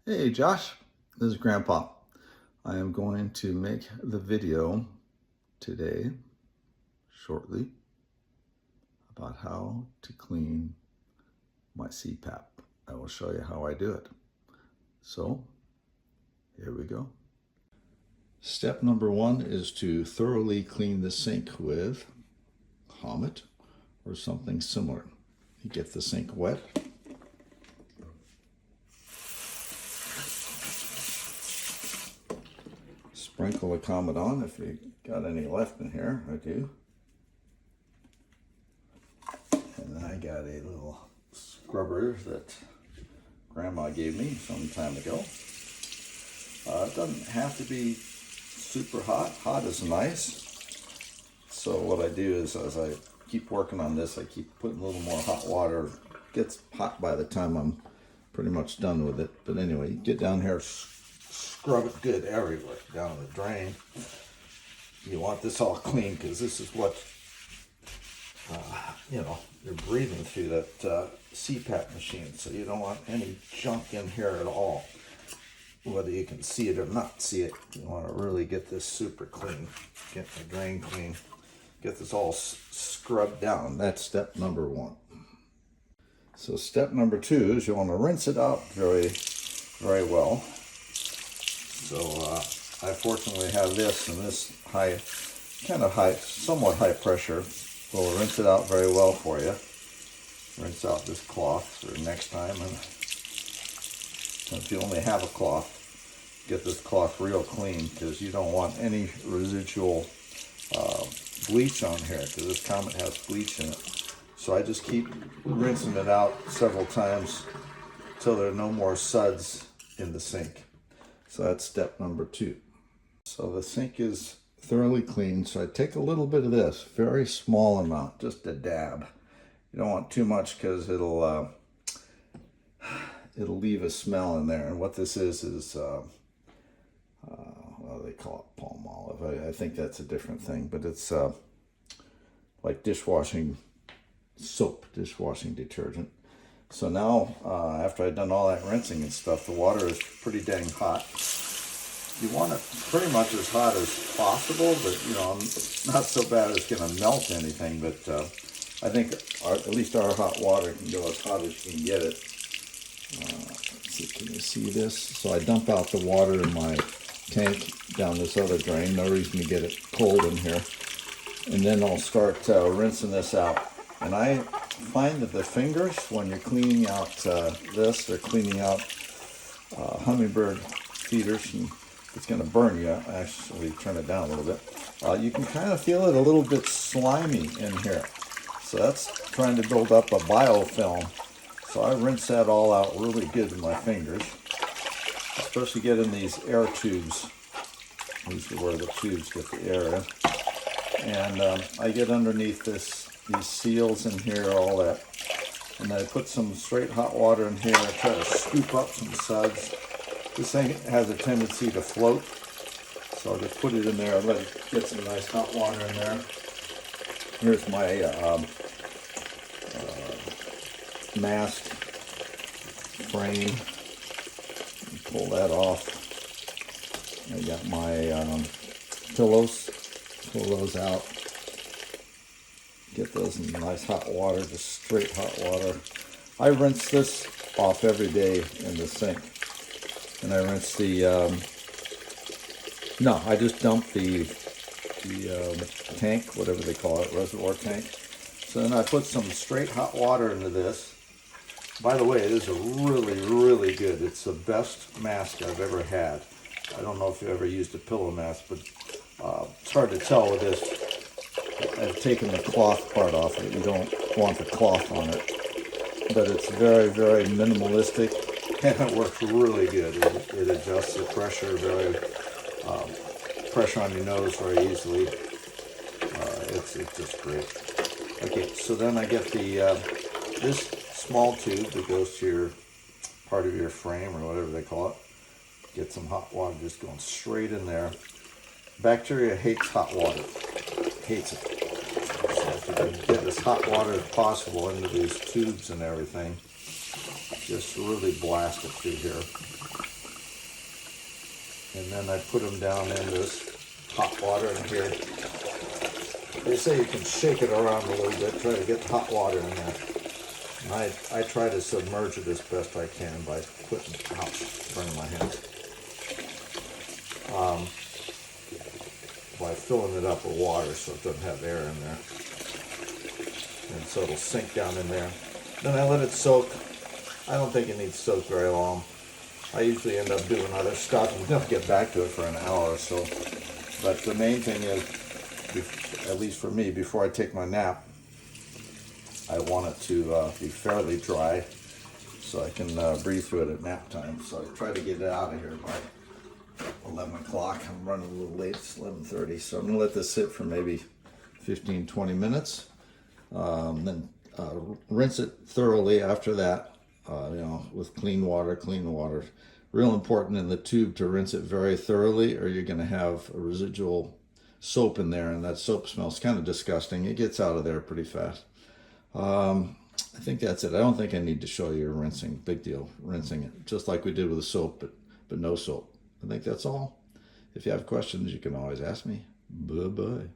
Hey Josh, this is Grandpa. I am going to make the video today, shortly, about how to clean my CPAP. I will show you how I do it. So, here we go. Step number one is to thoroughly clean the sink with Comet or something similar. You get the sink wet. Sprinkle the Comet on if you got any left in here. I do. And then I got a little scrubber that Grandma gave me some time ago. It doesn't have to be super hot. Hot is nice. So what I do is, as I keep working on this, I keep putting a little more hot water. It gets hot by the time I'm pretty much done with it. But anyway, you get down here, scrub it good everywhere, down the drain. You want this all clean because this is what, you're breathing through that CPAP machine. So you don't want any junk in here at all. Whether you can see it or not see it, you want to really get this super clean. Get the drain clean. Get this all scrubbed down. That's step number one. So step number two is you want to rinse it out very, very well. So I fortunately have this, and this somewhat high pressure will rinse it out very well for you. Rinse out this cloth for next time, and if you only have a cloth, get this cloth real clean because you don't want any residual bleach on here because this Comet has bleach in it. So I just keep rinsing it out several times until there are no more suds in the sink. So that's step number two. So the sink is thoroughly clean. So I take a little bit of this, very small amount, just a dab. You don't want too much because it'll leave a smell in there. And what this is well, they call it palm olive. I think that's a different thing, but it's like dishwashing soap, dishwashing detergent. So now, after I've done all that rinsing and stuff, the water is pretty dang hot. You want it pretty much as hot as possible, but not so bad it's going to melt anything. But I think at least our hot water can go as hot as you can get it. Let's see, can you see this? So I dump out the water in my tank down this other drain. No reason to get it cold in here. And then I'll start rinsing this out. And I find that the fingers, when you're cleaning out this, they're cleaning out hummingbird feeders, and it's going to burn you. I actually turn it down a little bit. You can kind of feel it a little bit slimy in here. So that's trying to build up a biofilm. So I rinse that all out really good with my fingers. Especially get in these air tubes. These are where the tubes get the air in. And I get underneath these seals in here, all that. And I put some straight hot water in here. I try to scoop up some suds. This thing has a tendency to float. So I'll just put it in there and let it get some nice hot water in there. Here's my mask frame. Pull that off. I got my pillows. Pull those out. Get those in nice hot water, just straight hot water. I rinse this off every day in the sink. And I rinse I just dump the tank, whatever they call it, reservoir tank. So then I put some straight hot water into this. By the way, it is a really, really good. It's the best mask I've ever had. I don't know if you ever used a pillow mask, but it's hard to tell with this. I've taken the cloth part off it. You don't want the cloth on it. But it's very, very minimalistic, and it works really good. It adjusts the pressure pressure on your nose very easily. It's just great. Okay, so then I get this small tube that goes to your part of your frame or whatever they call it. Get some hot water just going straight in there. Bacteria hates hot water. Hates it. So if you can get as hot water as possible into these tubes and everything, just really blast it through here. and then I put them down in this hot water in here. They say you can shake it around a little bit, try to get the hot water in there. And I try to submerge it as best I can by putting, burning my hands. By filling it up with water so it doesn't have air in there. And so it'll sink down in there. Then I let it soak. I don't think it needs to soak very long. I usually end up doing other stuff and don't get back to it for an hour or so. But the main thing is, at least for me, before I take my nap, I want it to be fairly dry so I can breathe through it at nap time. So I try to get it out of here by 11 o'clock. I'm running a little late, it's 11:30. So I'm gonna let this sit for maybe 15, 20 minutes. Then rinse it thoroughly after that, with clean water. Real important in the tube to rinse it very thoroughly, or you're gonna have a residual soap in there, and that soap smells kind of disgusting. It gets out of there pretty fast. I think that's it. I don't think I need to show you rinsing. Big deal, rinsing it, just like we did with the soap, but no soap. I think that's all. If you have questions, you can always ask me. Bye-bye.